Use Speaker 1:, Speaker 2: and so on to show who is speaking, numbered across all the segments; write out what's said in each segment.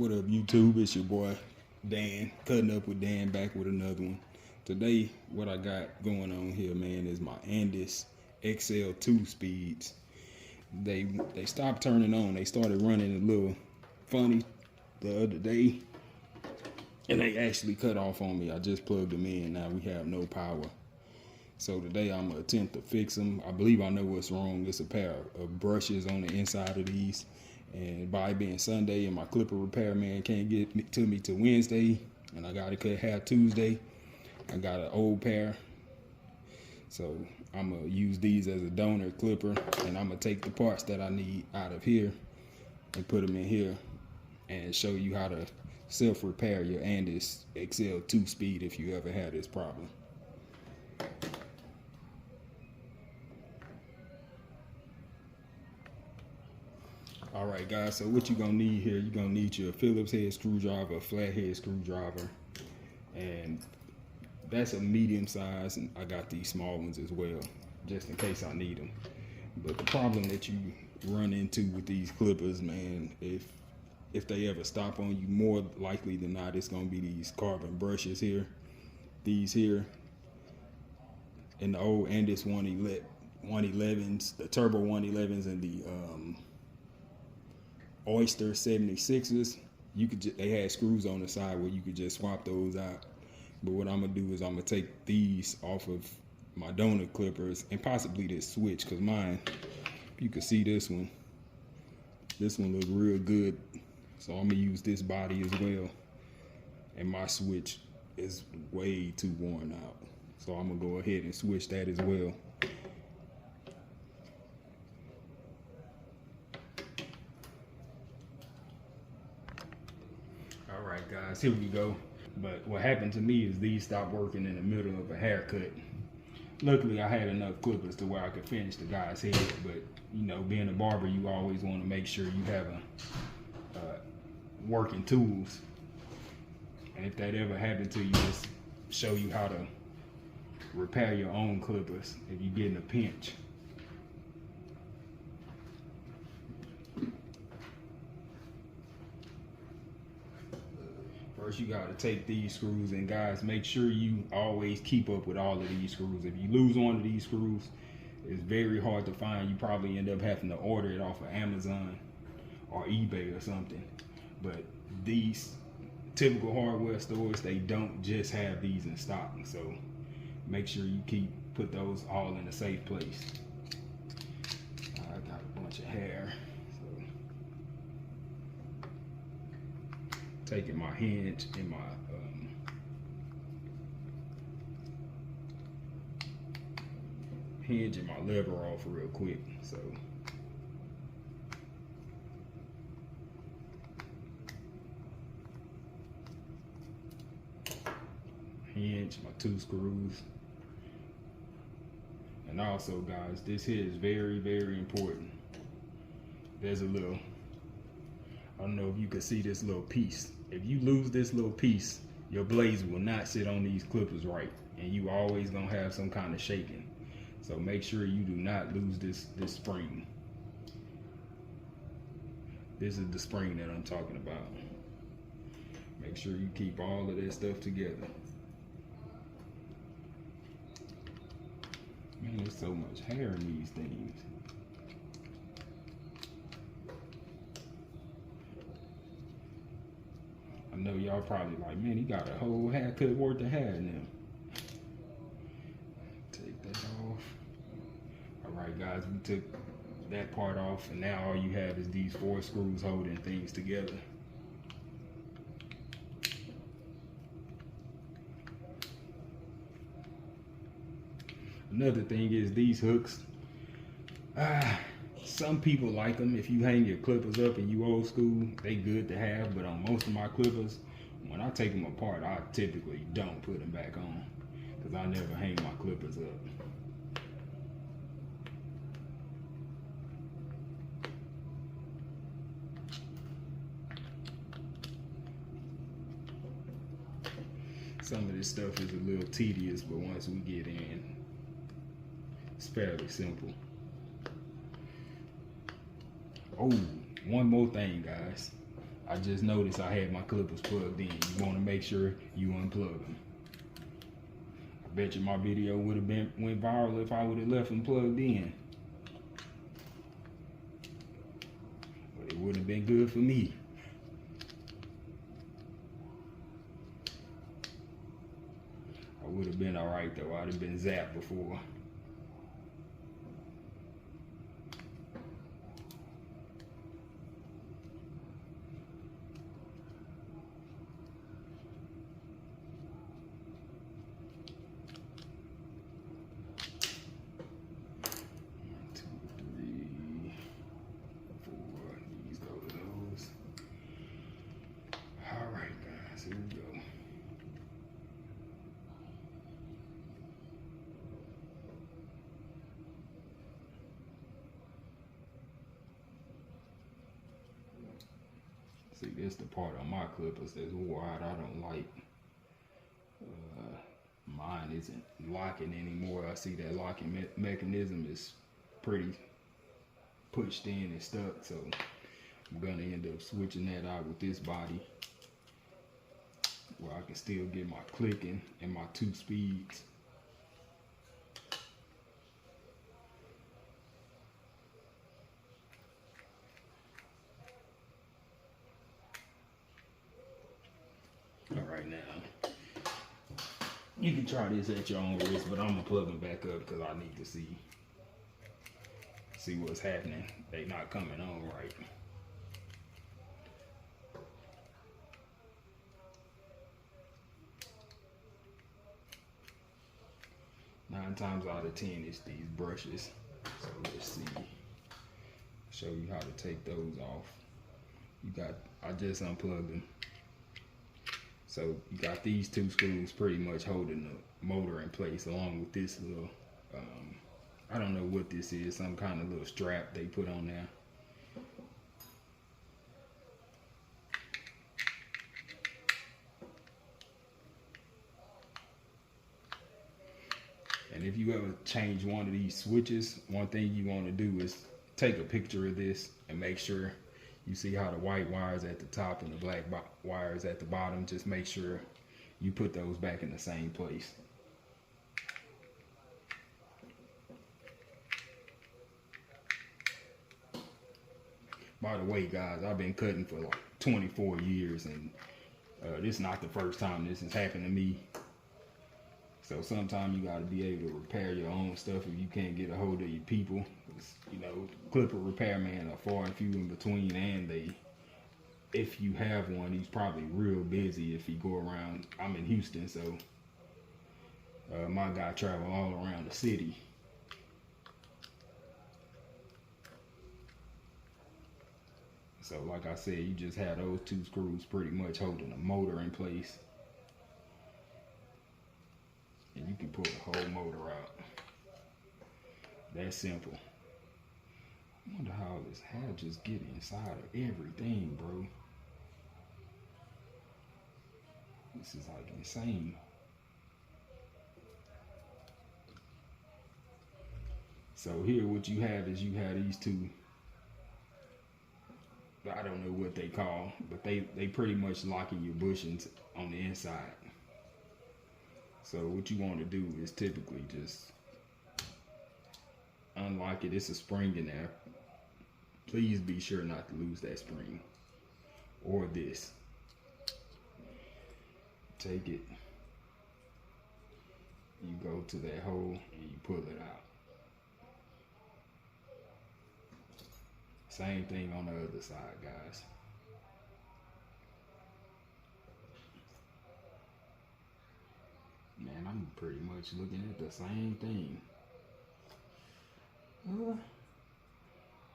Speaker 1: What up, YouTube? It's your boy Dan, cutting up with Dan, back with another one. Today, what I got going on here, man, is my Andis XL2 speeds. They stopped turning on. They started running a little funny the other day, and they actually cut off on me. I just plugged them in. Now we have no power. So today I'm gonna attempt to fix them. I believe I know what's wrong. It's a pair of brushes on the inside of these. And by it being Sunday and my clipper repairman can't get to me till Wednesday, and I gotta cut hair Tuesday, I got an old pair. So I'm gonna use these as a donor clipper, and I'm gonna take the parts that I need out of here and put them in here and show you how to self-repair your Andis XL2 speed if you ever had this problem. All right, guys, so what you're gonna need here, you're gonna need your Phillips head screwdriver, a flathead screwdriver, and that's a medium size, and I got these small ones as well, just in case I need them. But the problem that you run into with these clippers, man, if they ever stop on you, more likely than not, it's gonna be these carbon brushes here, these here, and the old Andis 111s, the Turbo 111s, and the Oyster 76s, they had screws on the side where you could just swap those out. But what I'm gonna do is I'm gonna take these off of my donut clippers and possibly this switch, because mine, you can see this one looks real good. So I'm gonna use this body as well, and my switch is way too worn out, so I'm gonna go ahead and switch that as well. All right, guys, here we go. But what happened to me is these stopped working in the middle of a haircut. Luckily, I had enough clippers to where I could finish the guy's head. But you know, being a barber, you always want to make sure you have working tools. And if that ever happened to you, just show you how to repair your own clippers if you get in a pinch. First, you got to take these screws, and guys, make sure you always keep up with all of these screws. If you lose one of these screws, it's very hard to find. You probably end up having to order it off of Amazon or eBay or something. But these typical hardware stores, they don't just have these in stock. So make sure you put those all in a safe place. I got a bunch of hair. Taking my hinge and my hinge and my lever off real quick. So hinge, my 2 screws, and also, guys, this here is very, very important. There's a little, I don't know if you can see this little piece. If you lose this little piece, your blades will not sit on these clippers right, and you always gonna have some kind of shaking. So make sure you do not lose this spring. This is the spring that I'm talking about. Make sure you keep all of that stuff together. Man, there's so much hair in these things. I know y'all probably like, man, he got a whole haircut worth of hair in him. Take that off. All right, guys, we took that part off, and now all you have is these 4 screws holding things together. Another thing is these hooks. Some people like them. If you hang your clippers up and you old school, they good to have. But on most of my clippers, when I take them apart, I typically don't put them back on, because I never hang my clippers up. Some of this stuff is a little tedious, but once we get in, it's fairly simple. Oh, one more thing, guys. I just noticed I had my clippers plugged in. You want to make sure you unplug them. I bet you my video would have went viral if I would have left them plugged in. But it wouldn't have been good for me. I would have been alright though. I'd have been zapped before. Here we go. See, this the part on my clippers that's wide. I don't like. Mine isn't locking anymore. I see that locking mechanism is pretty pushed in and stuck, so I'm gonna end up switching that out with this body, where I can still get my clicking and my 2 speeds. All right, now you can try this at your own risk, but I'm gonna plug them back up because I need to see what's happening. They not coming on right. Nine times out of 10, it's these brushes. So let's see. Show you how to take those off. I just unplugged them. So you got these 2 screws pretty much holding the motor in place, along with this little, I don't know what this is, some kind of little strap they put on there. And if you ever change one of these switches, one thing you want to do is take a picture of this and make sure you see how the white wires at the top and the black wires at the bottom. Just make sure you put those back in the same place. By the way, guys, I've been cutting for like 24 years, and this is not the first time this has happened to me. So sometimes you got to be able to repair your own stuff if you can't get a hold of your people. You know, clipper repairmen are far and few in between, and if you have one, he's probably real busy if he go around. I'm in Houston, so my guy travel all around the city. So like I said, you just have those 2 screws pretty much holding the motor in place. And you can pull the whole motor out. That's simple. I wonder how this hair just get inside of everything, bro. This is like insane. So here what you have is you have these 2, I don't know what they call, but they pretty much locking your bushings on the inside. So what you want to do is typically just unlock it. It's a spring in there. Please be sure not to lose that spring or this. Take it, you go to that hole and you pull it out. Same thing on the other side, guys. Man, I'm pretty much looking at the same thing.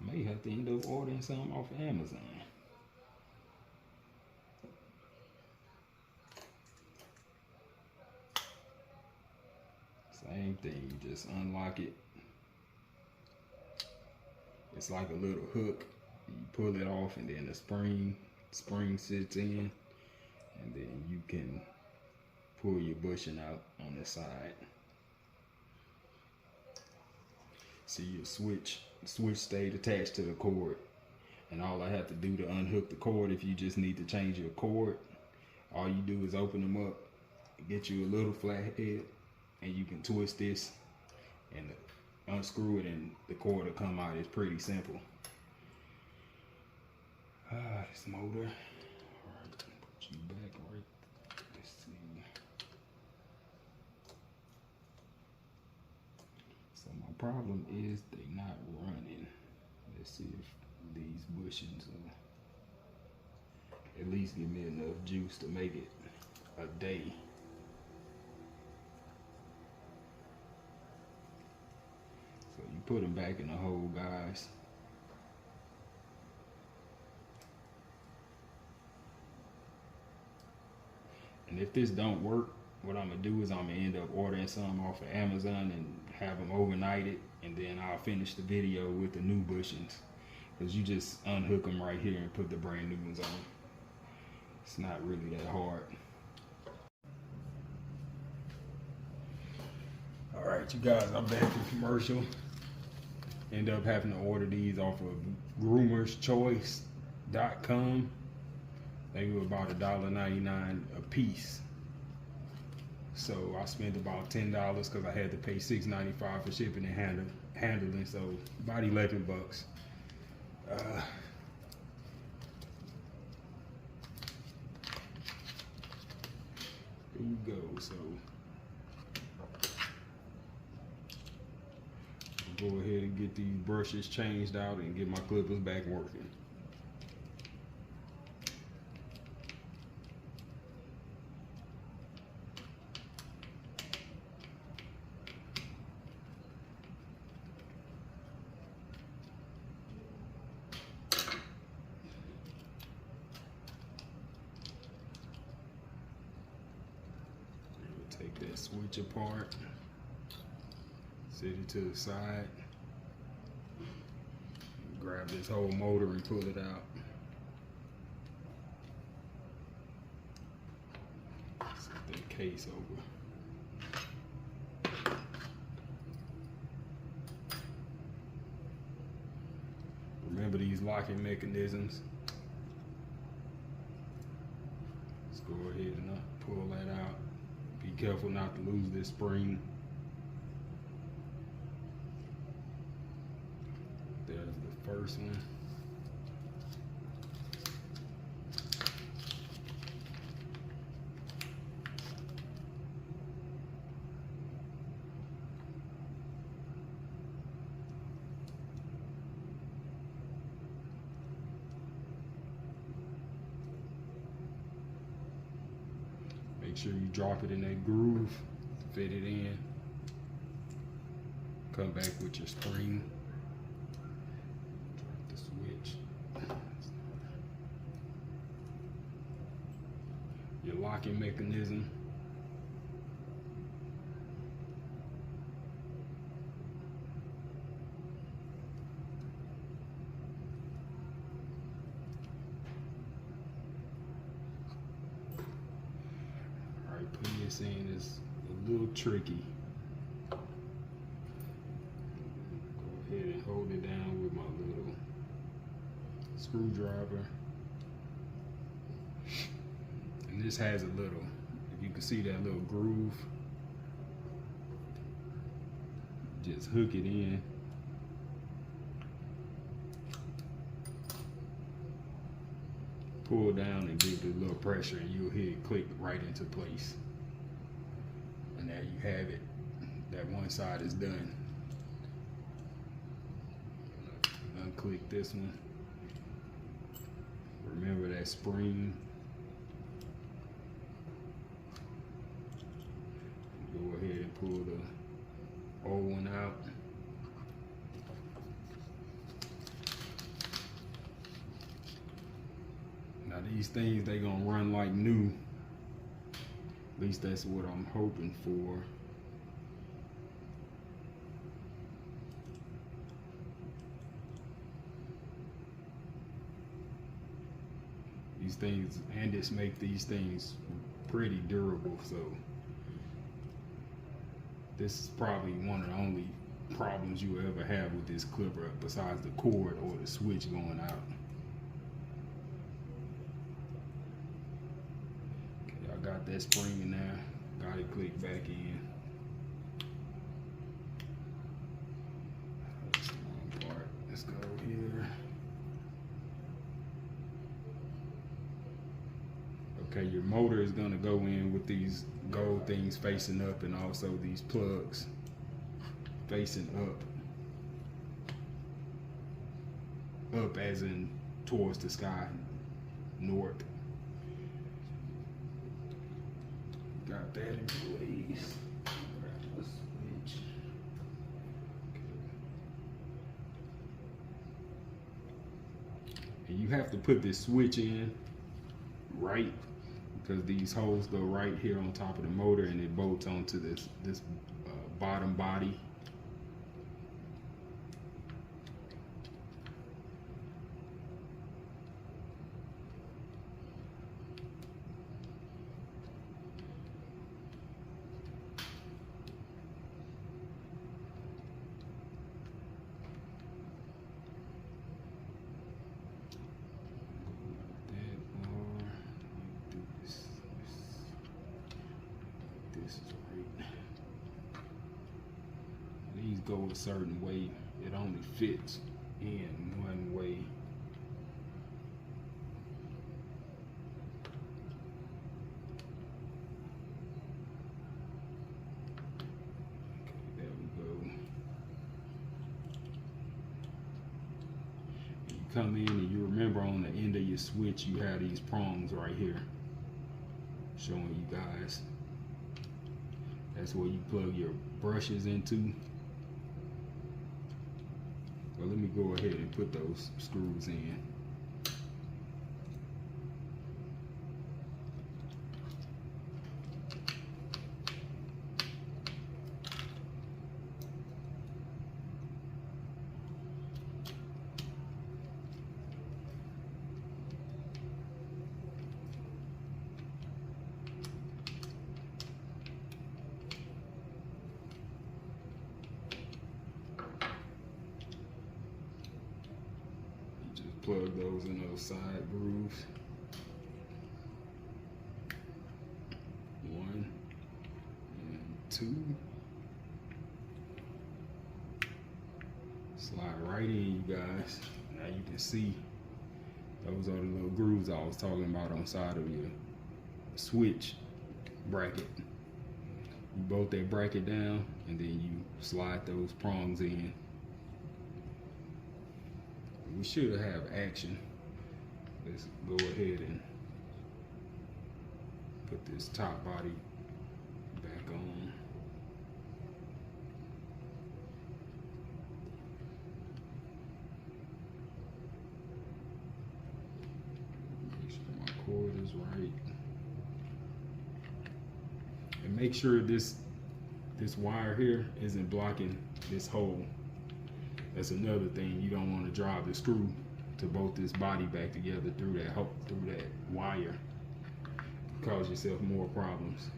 Speaker 1: May have to end up ordering some off Amazon. Same thing, you just unlock it. It's like a little hook. You pull it off and then the spring sits in, and then you can pull your bushing out on the side. See, your switch stayed attached to the cord, And all I have to do to unhook the cord, if you just need to change your cord, all you do is open them up, get you a little flat head, and you can twist this and unscrew it and the cord will come out. It's pretty simple. This motor. Alright, put you back right. Let's see. So my problem is they not running. Let's see if these bushings will at least give me enough juice to make it a day. So you put them back in the hole, guys. And if this don't work, what I'm gonna do is I'm gonna end up ordering some off of Amazon and have them overnighted, and then I'll finish the video with the new bushings. Because you just unhook them right here and put the brand new ones on. It's not really that hard. All right, you guys, I'm back from commercial. End up having to order these off of groomerschoice.com. They were about $1.99 a piece. So I spent about $10 because I had to pay $6.95 for shipping and handling. So about 11 bucks. Here you go. So I'll go ahead and get these brushes changed out and get my clippers back working. Take that switch apart, set it to the side, grab this whole motor and pull it out. Set that case over. Remember these locking mechanisms. Let's go ahead and pull that out. Be careful not to lose this spring. There's the first one. Make sure you drop it in that groove, fit it in. Come back with your spring. Drop the switch. Your locking mechanism. Putting this in is a little tricky. Go ahead and hold it down with my little screwdriver. And this has a little, if you can see that little groove, just hook it in. Pull down and give it a little pressure and you'll hear it click right into place. And there you have it. That one side is done. Unclick this one. Remember that spring. Go ahead and pull the old one out. Now these things, they gonna run like new. At least that's what I'm hoping for. These things, andis make these things pretty durable, so this is probably one of the only problems you will ever have with this clipper besides the cord or the switch going out. got that spring in there. Got it clicked back in. That's the wrong part. Let's go here. Okay, your motor is gonna go in with these gold things facing up, and also these plugs facing up. Up as in towards the sky, north. Got that in place. Grab the switch. And you have to put this switch in right, because these holes go right here on top of the motor, and it bolts onto this bottom body. These go a certain way. It only fits in one way. Okay, there we go. You come in and you remember on the end of your switch you have these prongs right here showing you guys. That's where you plug your brushes into. Well, let me go ahead and put those screws in. Plug those in those side grooves. One and two. Slide right in, you guys. Now you can see those are the little grooves I was talking about on the side of your switch bracket. You bolt that bracket down, and then you slide those prongs in. We should have action. Let's go ahead and put this top body back on. Make sure my cord is right. And make sure this wire here isn't blocking this hole. That's another thing. You don't want to drive the screw to bolt this body back together through that wire. Cause yourself more problems.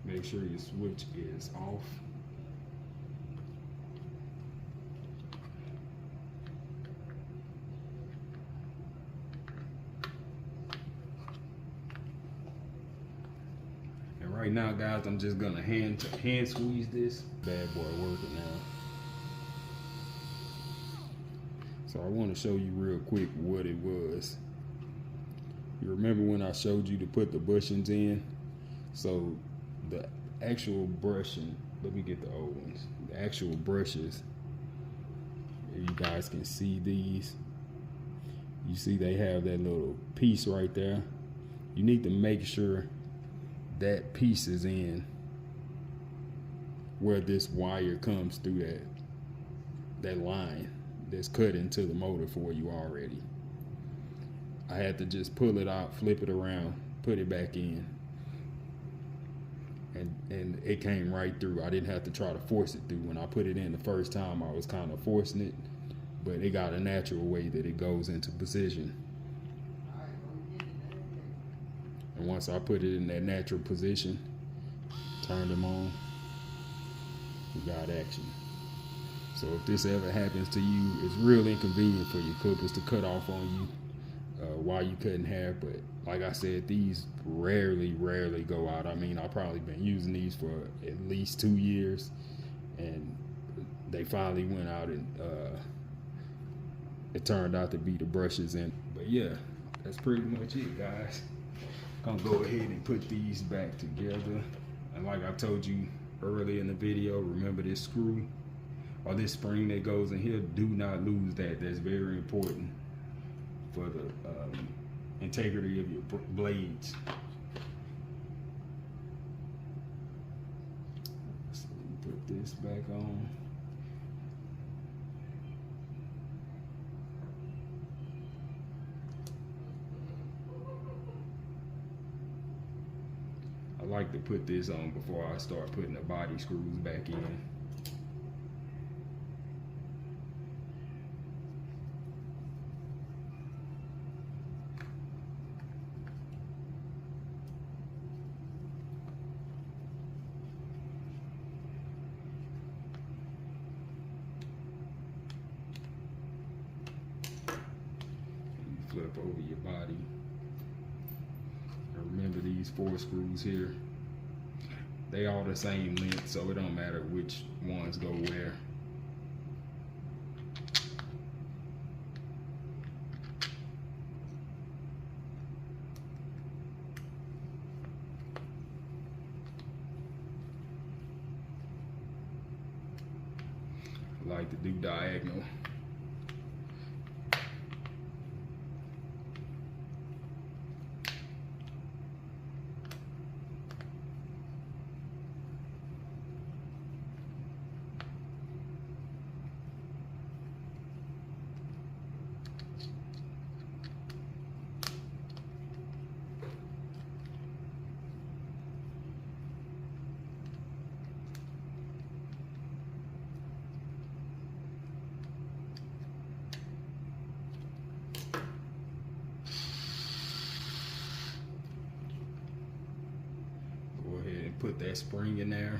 Speaker 1: Make sure your switch is off. And right now, guys, I'm just gonna hand squeeze this bad boy working now. So I want to show you real quick what it was. You remember when I showed you to put the bushings in? So the actual brushing, let me get the old ones. The actual brushes, if you guys can see these, you see they have that little piece right there. You need to make sure that piece is in where this wire comes through that line that's cut into the motor for you already. I had to just pull it out, flip it around, put it back in, and it came right through. I didn't have to try to force it through. When I put it in the first time, I was kind of forcing it, but it got a natural way that it goes into position. And once I put it in that natural position, turned them on, we got action. So if this ever happens to you, it's real inconvenient for your clippers to cut off on you. while you cutting hair. But like I said, these rarely go out. I mean, I've probably been using these for at least 2 years, and they finally went out, and it turned out to be the brushes. And but yeah, that's pretty much it, guys. Gonna go ahead and put these back together. And like I told you earlier in the video, remember this screw or this spring that goes in here, do not lose that. That's very important for the integrity of your blades. So put this back on. I like to put this on before I start putting the body screws back in. Flip over your body. Remember these 4 screws here, they all the same length, so it don't matter which ones go where. I like to do diagonal. Put that spring in there.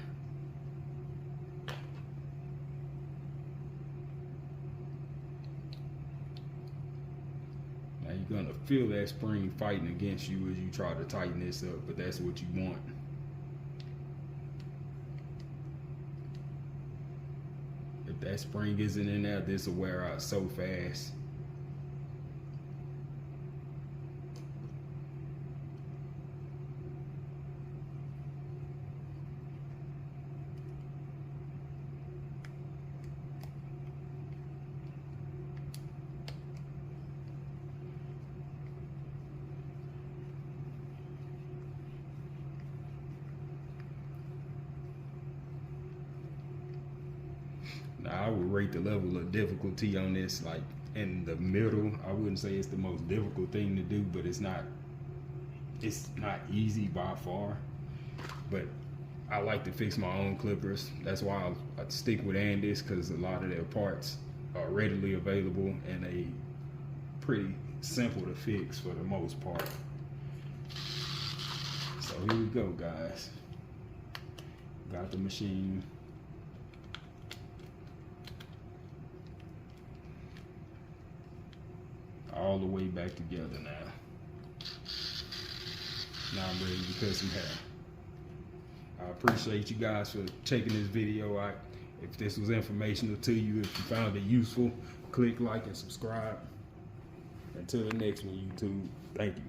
Speaker 1: Now you're gonna feel that spring fighting against you as you try to tighten this up, but that's what you want. If that spring isn't in there, this will wear out so fast. Now, I would rate the level of difficulty on this like in the middle. I wouldn't say it's the most difficult thing to do, but it's not easy by far. But I like to fix my own clippers. That's why I stick with Andis, because a lot of their parts are readily available and they pretty simple to fix for the most part. So here we go, guys. Got the machine. All the way back together now. Now I'm ready to cut some hair. I appreciate you guys for checking this video out. If this was informational to you, if you found it useful, click like and subscribe. Until the next one, YouTube. Thank you.